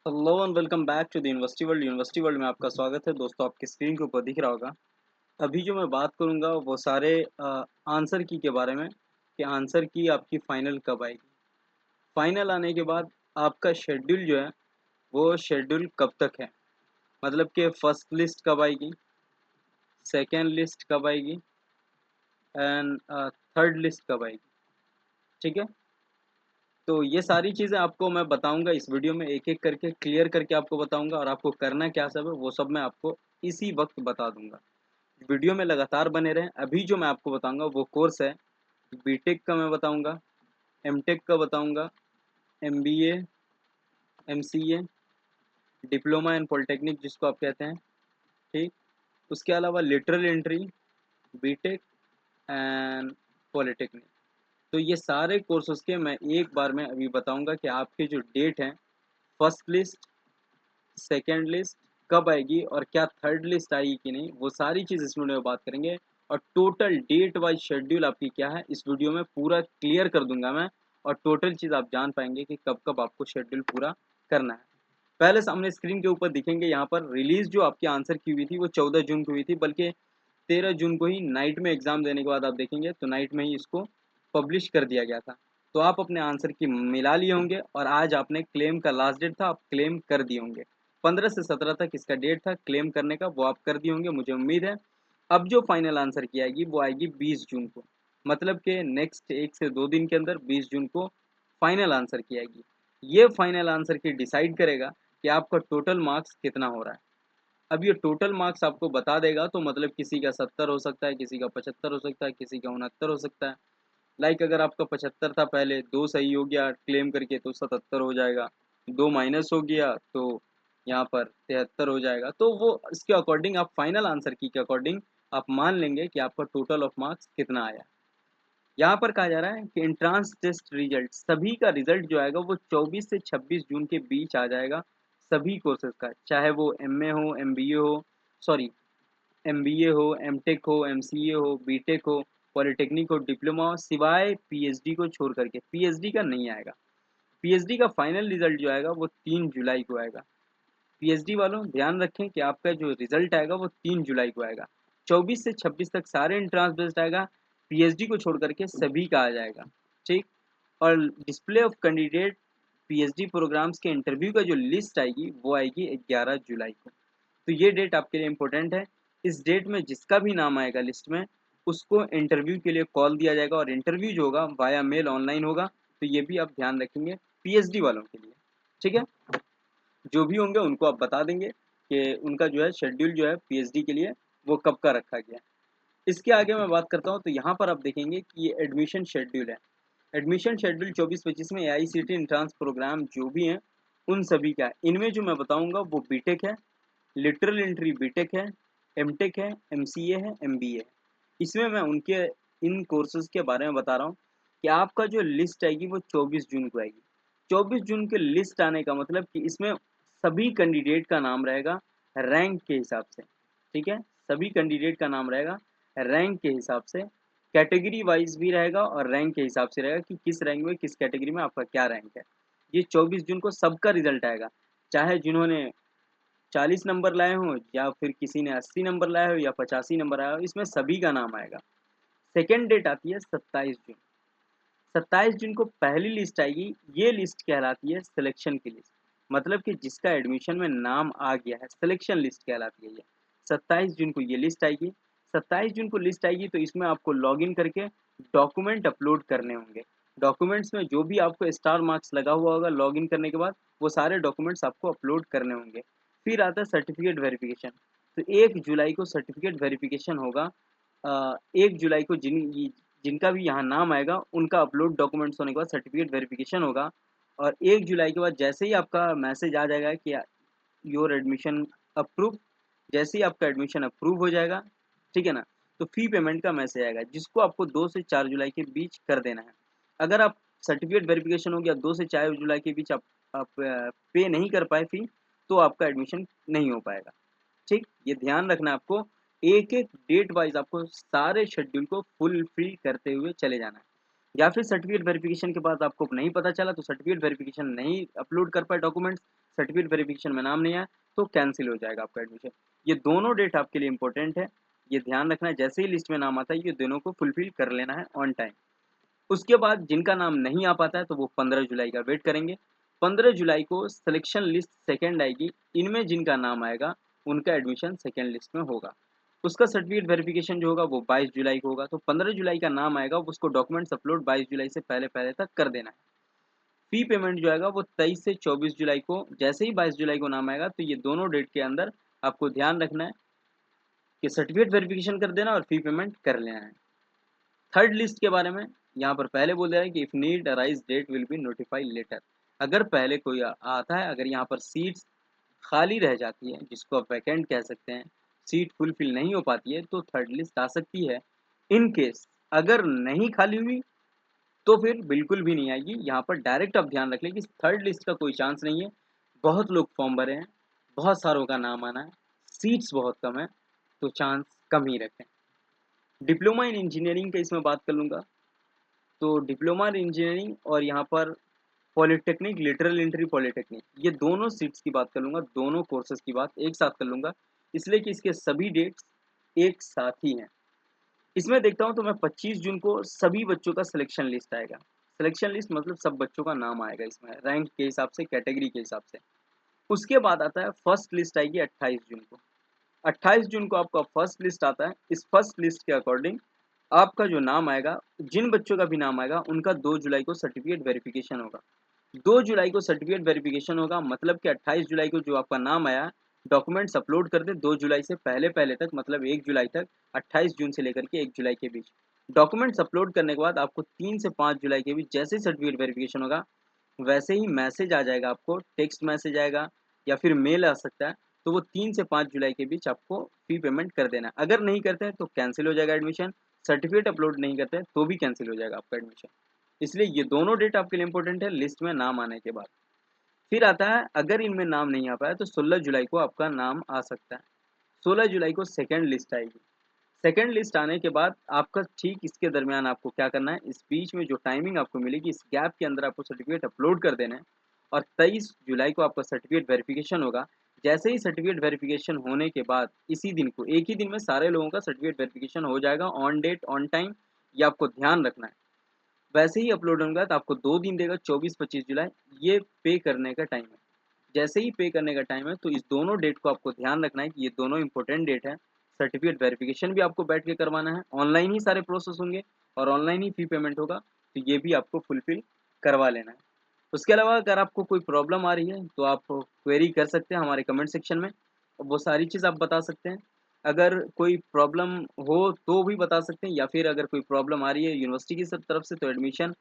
Hello and welcome back to the university world. University world में आपका स्वागत है। दोस्तों, आपकी स्क्रीन के ऊपर दिख रहा होगा। अभी जो मैं बात करूंगा वो सारे आंसर की के बारे में कि आंसर की आपकी फाइनल कब आएगी। फाइनल आने के बाद आपका शेड्यूल जो है वो शेड्यूल कब तक है, मतलब कि फर्स्ट लिस्ट कब आएगी, सेकेंड लिस्ट कब आएगी एंड थर्ड लिस्ट कब आएगी। ठीक है, तो ये सारी चीज़ें आपको मैं बताऊंगा इस वीडियो में, एक एक करके क्लियर करके आपको बताऊंगा और आपको करना क्या सब है वो सब मैं आपको इसी वक्त बता दूंगा। वीडियो में लगातार बने रहें। अभी जो मैं आपको बताऊंगा वो कोर्स है बीटेक का, मैं बताऊंगा एमटेक का, बताऊंगा MBA, MCA, diploma in polytechnic जिसको आप कहते हैं। ठीक, उसके अलावा lateral entry, BTech and polytechnic. तो ये सारे कोर्सेज के मैं एक बार में अभी बताऊंगा कि आपके जो डेट हैं, फर्स्ट लिस्ट, सेकेंड लिस्ट कब आएगी और क्या थर्ड लिस्ट आएगी कि नहीं, वो सारी चीज़ इस वीडियो में बात करेंगे। और टोटल डेट वाइज शेड्यूल आपकी क्या है इस वीडियो में पूरा क्लियर कर दूंगा मैं। और टोटल चीज़ आप जान पाएंगे कि कब कब आपको शेड्यूल पूरा करना है। पहले सामने स्क्रीन के ऊपर दिखेंगे यहाँ पर रिलीज जो आपकी आंसर की हुई थी वो 14 जून को हुई थी, बल्कि 13 जून को ही नाइट में एग्जाम देने के बाद आप देखेंगे तो नाइट में ही इसको पब्लिश कर दिया गया था। तो आप अपने आंसर की मिला लिए होंगे और आज आपने क्लेम का लास्ट डेट था, आप क्लेम कर दिए होंगे। 15 से 17 तक इसका डेट था क्लेम करने का, वो आप कर दिए होंगे मुझे उम्मीद है। अब जो फाइनल आंसर की आएगी वो आएगी 20 जून को, मतलब कि नेक्स्ट 1 से 2 दिन के अंदर 20 जून को फाइनल आंसर की आएगी। ये फाइनल आंसर की डिसाइड करेगा कि आपका टोटल मार्क्स कितना हो रहा है। अब ये टोटल मार्क्स आपको बता देगा, तो मतलब किसी का 70 हो सकता है, किसी का 75 हो सकता है, किसी का 69 हो सकता है। लाइक अगर आपका 75 था, पहले 2 सही हो गया क्लेम करके तो 77 हो जाएगा, 2 माइनस हो गया तो यहाँ पर 73 हो जाएगा। तो वो इसके अकॉर्डिंग आप फाइनल आंसर की के अकॉर्डिंग आप मान लेंगे कि आपका टोटल ऑफ मार्क्स कितना आया। यहाँ पर कहा जा रहा है कि एंट्रांस टेस्ट रिजल्ट, सभी का रिजल्ट जो आएगा वो 24 से 26 जून के बीच आ जाएगा। सभी कोर्सेज का, चाहे वो एमए हो, एमबीए हो, सॉरी एमबीए हो, एमटेक हो, एमसीए हो, बीटेक हो, पॉलिटेक्निक हो, डिप्लोमा हो, सिवाय पीएचडी को छोड़ करके। पीएचडी का नहीं आएगा। पीएचडी का फाइनल रिजल्ट जो आएगा वो 3 जुलाई को आएगा। पीएचडी वालों ध्यान रखें कि आपका जो रिजल्ट आएगा वो 3 जुलाई को आएगा। 24 से 26 तक सारे एंट्रांस बेस्ड आएगा, पीएचडी को छोड़ करके सभी का आ जाएगा। ठीक, और display of candidate PhD programs के इंटरव्यू का जो लिस्ट आएगी वो आएगी 11 जुलाई को। तो ये डेट आपके लिए इम्पोर्टेंट है। इस डेट में जिसका भी नाम आएगा लिस्ट में उसको इंटरव्यू के लिए कॉल दिया जाएगा और इंटरव्यू जो होगा वाया मेल ऑनलाइन होगा। तो ये भी आप ध्यान रखेंगे पीएचडी वालों के लिए। ठीक है, जो भी होंगे उनको आप बता देंगे कि उनका जो है शेड्यूल जो है पीएचडी के लिए वो कब का रखा गया है। इसके आगे मैं बात करता हूँ तो यहाँ पर आप देखेंगे कि ये एडमिशन शेड्यूल है। एडमिशन शेड्यूल 24-25 में एआईसीटी एंट्रांस प्रोग्राम जो भी हैं उन सभी का है। इनमें जो मैं बताऊंगा वो बीटेक है, लिटरल एंट्री बीटेक है, एमटेक है, एमसीए है, एमबीए है। इसमें मैं उनके इन कोर्सेज के बारे में बता रहा हूँ कि आपका जो लिस्ट आएगी वो 24 जून को आएगी। 24 जून के लिस्ट आने का मतलब कि इसमें सभी कैंडिडेट का नाम रहेगा रैंक के हिसाब से। ठीक है, सभी कैंडिडेट का नाम रहेगा रैंक के हिसाब से, कैटेगरी वाइज भी रहेगा और रैंक के हिसाब से रहेगा कि किस रैंक में किस कैटेगरी में आपका क्या रैंक है। ये 24 जून को सबका रिजल्ट आएगा, चाहे जिन्होंने 40 नंबर लाए हों या फिर किसी ने 80 नंबर लाए हो या 85 नंबर आया हो, इसमें सभी का नाम आएगा। सेकेंड डेट आती है 27 जून। 27 जून को पहली लिस्ट आएगी। ये लिस्ट कहलाती है सिलेक्शन की लिस्ट, मतलब कि जिसका एडमिशन में नाम आ गया है, सिलेक्शन लिस्ट कहलाती है ये। 27 जून को ये लिस्ट आएगी। 27 जून को लिस्ट आएगी तो इसमें आपको लॉग इन करके डॉक्यूमेंट अपलोड करने होंगे। डॉक्यूमेंट्स में जो भी आपको स्टार मार्क्स लगा हुआ होगा लॉग इन करने के बाद वो सारे डॉक्यूमेंट्स आपको अपलोड करने होंगे। फिर आता है सर्टिफिकेट वेरिफिकेशन। तो 1 जुलाई को सर्टिफिकेट वेरिफिकेशन होगा। 1 जुलाई को जिनका भी यहाँ नाम आएगा उनका अपलोड डॉक्यूमेंट्स होने के बाद सर्टिफिकेट वेरिफिकेशन होगा। और 1 जुलाई के बाद जैसे ही आपका मैसेज आ जाएगा कि योर एडमिशन अप्रूव, जैसे ही आपका एडमिशन अप्रूव हो जाएगा, ठीक है ना, तो फी पेमेंट का मैसेज आएगा जिसको आपको 2 से 4 जुलाई के बीच कर देना है। अगर आप सर्टिफिकेट वेरिफिकेशन हो गया 2 से 4 जुलाई के बीच आप पे नहीं कर पाए फी, तो आपका एडमिशन नहीं हो पाएगा। ठीक, ये ध्यान रखना है आपको। एक एक डेट वाइज आपको सारे शेड्यूल को फुलफिल करते हुए चले जाना है। या फिर सर्टिफिकेट वेरिफिकेशन के बाद आपको नहीं पता चला तो सर्टिफिकेट वेरिफिकेशन नहीं अपलोड कर पाए डॉक्यूमेंट्स, सर्टिफिकेट वेरिफिकेशन में नाम नहीं आया तो कैंसिल हो जाएगा आपका एडमिशन। ये दोनों डेट आपके लिए इंपॉर्टेंट है, ये ध्यान रखना है। जैसे ही लिस्ट में नाम आता है ये दोनों को फुलफिल कर लेना है ऑन टाइम। उसके बाद जिनका नाम नहीं आ पाता है तो वो 15 जुलाई का वेट करेंगे। 15 जुलाई को सिलेक्शन लिस्ट सेकंड आएगी, इनमें जिनका नाम आएगा उनका एडमिशन सेकंड लिस्ट में होगा। उसका सर्टिफिकेट वेरिफिकेशन जो होगा वो 22 जुलाई को होगा। तो 15 जुलाई का नाम आएगा, उसको डॉक्यूमेंट्स अपलोड 22 जुलाई से पहले पहले तक कर देना है। फी पेमेंट जो आएगा वो 23 से 24 जुलाई को, जैसे ही 22 जुलाई को नाम आएगा तो ये दोनों डेट के अंदर आपको ध्यान रखना है कि सर्टिफिकेट वेरिफिकेशन कर देना और फी पेमेंट कर लेना है। थर्ड लिस्ट के बारे में यहाँ पर पहले बोल रहा है कि if need arise date will be notified later. अगर पहले कोई आता है, अगर यहाँ पर सीट्स खाली रह जाती है जिसको आप वैकेंट कह सकते हैं, सीट फुलफिल नहीं हो पाती है तो थर्ड लिस्ट आ सकती है। इन केस अगर नहीं खाली हुई तो फिर बिल्कुल भी नहीं आएगी। यहाँ पर डायरेक्ट आप ध्यान रख लें कि थर्ड लिस्ट का कोई चांस नहीं है। बहुत लोग फॉर्म भरे हैं, बहुत सारों का नाम आना है, सीट्स बहुत कम है, तो चांस कम ही रखें। डिप्लोमा इन इंजीनियरिंग का इसमें बात कर लूँगा। तो डिप्लोमा इन इंजीनियरिंग और यहाँ पर पॉलिटेक्निक, लिटरल एंट्री पॉलिटेक्निक, ये दोनों सीट्स की बात कर लूँगा, दोनों कोर्सेज की बात एक साथ कर लूँगा, इसलिए कि इसके सभी डेट्स एक साथ ही हैं। इसमें देखता हूँ तो मैं 25 जून को सभी बच्चों का सिलेक्शन लिस्ट आएगा। सिलेक्शन लिस्ट मतलब सब बच्चों का नाम आएगा इसमें, रैंक के हिसाब से, कैटेगरी के हिसाब से। उसके बाद आता है फर्स्ट लिस्ट आएगी 28 जून को। 28 जून को आपका फर्स्ट लिस्ट आता है। इस फर्स्ट लिस्ट के अकॉर्डिंग आपका जो नाम आएगा, जिन बच्चों का भी नाम आएगा उनका 2 जुलाई को सर्टिफिकेट वेरिफिकेशन होगा। 2 जुलाई को सर्टिफिकेट वेरिफिकेशन होगा, मतलब कि 28 जुलाई को जो आपका नाम आया, डॉक्यूमेंट्स अपलोड कर दे 2 जुलाई से पहले पहले तक, मतलब 1 जुलाई तक, 28 जून से लेकर के 1 जुलाई के बीच। डॉक्यूमेंट्स अपलोड करने के बाद आपको 3 से 5 जुलाई के बीच जैसे ही सर्टिफिकेट वेरिफिकेशन होगा, वैसे ही मैसेज आ जाएगा आपको, टेक्स्ट मैसेज आएगा या फिर मेल आ सकता है। तो वो 3 से 5 जुलाई के बीच आपको फी पेमेंट कर देना है। अगर नहीं करते हैं तो कैंसिल हो जाएगा एडमिशन। सर्टिफिकेट अपलोड नहीं करते हैं तो भी कैंसिल हो जाएगा आपका एडमिशन। इसलिए ये दोनों डेट आपके लिए इंपॉर्टेंट है लिस्ट में नाम आने के बाद। फिर आता है अगर इनमें नाम नहीं आ पाया तो 16 जुलाई को आपका नाम आ सकता है। 16 जुलाई को सेकेंड लिस्ट आएगी। सेकेंड लिस्ट आने के बाद आपका ठीक इसके दरमियान आपको क्या करना है, इस बीच में जो टाइमिंग आपको मिलेगी इस गैप के अंदर आपको सर्टिफिकेट अपलोड कर देना है। और 23 जुलाई को आपका सर्टिफिकेट वेरिफिकेशन होगा। जैसे ही सर्टिफिकेट वेरिफिकेशन होने के बाद इसी दिन को, एक ही दिन में सारे लोगों का सर्टिफिकेट वेरिफिकेशन हो जाएगा, ऑन डेट ऑन टाइम, ये आपको ध्यान रखना है। वैसे ही अपलोड होगा तो आपको 2 दिन देगा, 24-25 जुलाई, ये पे करने का टाइम है। जैसे ही पे करने का टाइम है तो इस दोनों डेट को आपको ध्यान रखना है कि ये दोनों इंपॉर्टेंट डेट है। सर्टिफिकेट वेरिफिकेशन भी आपको बैठ के करवाना है, ऑनलाइन ही सारे प्रोसेस होंगे और ऑनलाइन ही फी पेमेंट होगा, तो ये भी आपको फुलफिल करवा लेना है। उसके अलावा अगर आपको कोई प्रॉब्लम आ रही है तो आप क्वेरी कर सकते हैं हमारे कमेंट सेक्शन में, वो सारी चीज़ आप बता सकते हैं। अगर कोई प्रॉब्लम हो तो भी बता सकते हैं, या फिर अगर कोई प्रॉब्लम आ रही है यूनिवर्सिटी की सब तरफ से तो एडमिशन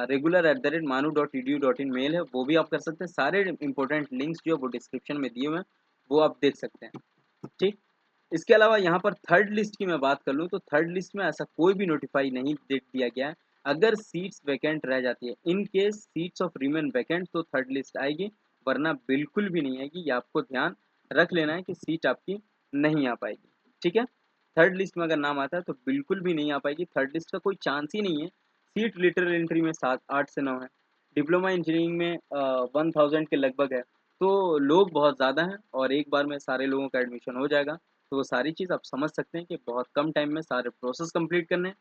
regular@manu.edu.in मेल है, वो भी आप कर सकते हैं। सारे इंपॉर्टेंट लिंक्स जो है वो डिस्क्रिप्शन में दिए हुए हैं, वो आप देख सकते हैं। ठीक। इसके अलावा यहाँ पर थर्ड लिस्ट की मैं बात कर लूँ तो थर्ड लिस्ट में ऐसा कोई भी नोटिफाई नहीं डेट दिया गया है। अगर सीट्स वैकेंट रह जाती है, in case seats of remain vacant, तो थर्ड लिस्ट आएगी, वरना बिल्कुल भी नहीं आएगी। ये आपको ध्यान रख लेना है कि सीट आपकी नहीं आ पाएगी। ठीक है। थर्ड लिस्ट में अगर नाम आता है तो बिल्कुल भी नहीं आ पाएगी, थर्ड लिस्ट का कोई चांस ही नहीं है। सीट लिटरल एंट्री में 8 से 9 है, डिप्लोमा इंजीनियरिंग में 1000 के लगभग है। तो लोग बहुत ज़्यादा हैं और एक बार में सारे लोगों का एडमिशन हो जाएगा। तो वो सारी चीज़ आप समझ सकते हैं कि बहुत कम टाइम में सारे प्रोसेस कंप्लीट करने हैं।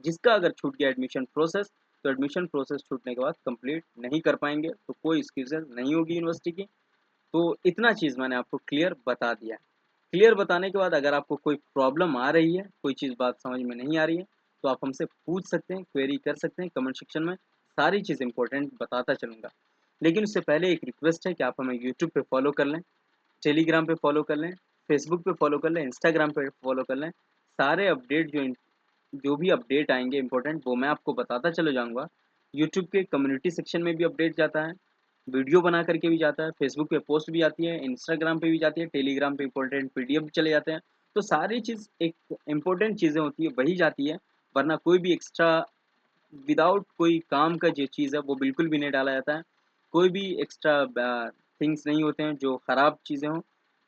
जिसका अगर छूट गया एडमिशन प्रोसेस, तो एडमिशन प्रोसेस छूटने के बाद कंप्लीट नहीं कर पाएंगे, तो कोई एक्सक्यूजेज नहीं होगी यूनिवर्सिटी की। तो इतना चीज़ मैंने आपको क्लियर बता दिया है। क्लियर बताने के बाद अगर आपको कोई प्रॉब्लम आ रही है, कोई चीज़ बात समझ में नहीं आ रही है, तो आप हमसे पूछ सकते हैं, क्वेरी कर सकते हैं कमेंट सेक्शन में। सारी चीज़ इंपॉर्टेंट बताता चलूँगा। लेकिन उससे पहले एक रिक्वेस्ट है कि आप हमें यूट्यूब पे फॉलो कर लें, टेलीग्राम पे फॉलो कर लें, फेसबुक पे फॉलो कर लें, इंस्टाग्राम पे फॉलो कर लें। सारे अपडेट जो भी अपडेट आएंगे इंपॉर्टेंट, वो मैं आपको बताता चले जाऊँगा। यूट्यूब के कम्युनिटी सेक्शन में भी अपडेट जाता है, वीडियो बना करके भी जाता है, फेसबुक पे पोस्ट भी आती है, इंस्टाग्राम पे भी जाती है, टेलीग्राम पे इंपॉर्टेंट पीडीएफ भी चले जाते हैं। तो सारी चीज़ एक इम्पोर्टेंट चीज़ें होती है वही जाती है, वरना कोई भी एक्स्ट्रा विदाउट कोई काम का जो चीज़ है वो बिल्कुल भी नहीं डाला जाता है। कोई भी एक्स्ट्रा थिंग्स नहीं होते हैं जो ख़राब चीज़ें हों,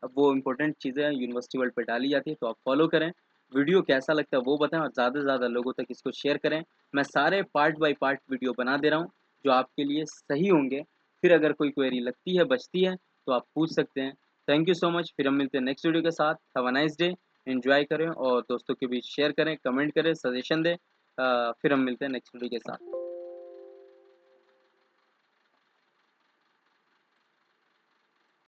अब वो इम्पोर्टेंट चीज़ें यूनिवर्सिटी वर्ल्ड पे डाली जाती है। तो आप फॉलो करें, वीडियो कैसा लगता है वो बताएं और ज़्यादा से ज़्यादा लोगों तक इसको शेयर करें। मैं सारे पार्ट बाय पार्ट वीडियो बना दे रहा हूँ जो आपके लिए सही होंगे, फिर अगर कोई क्वेरी लगती है, बचती है, तो आप पूछ सकते हैं। Thank you so much. फिर हम मिलते हैं नेक्स्ट वीडियो के साथ। Have a nice day. Enjoy करें और दोस्तों के बीच शेयर करें, कमेंट करें, सजेशन दें। फिर हम मिलते हैं नेक्स्ट वीडियो के साथ।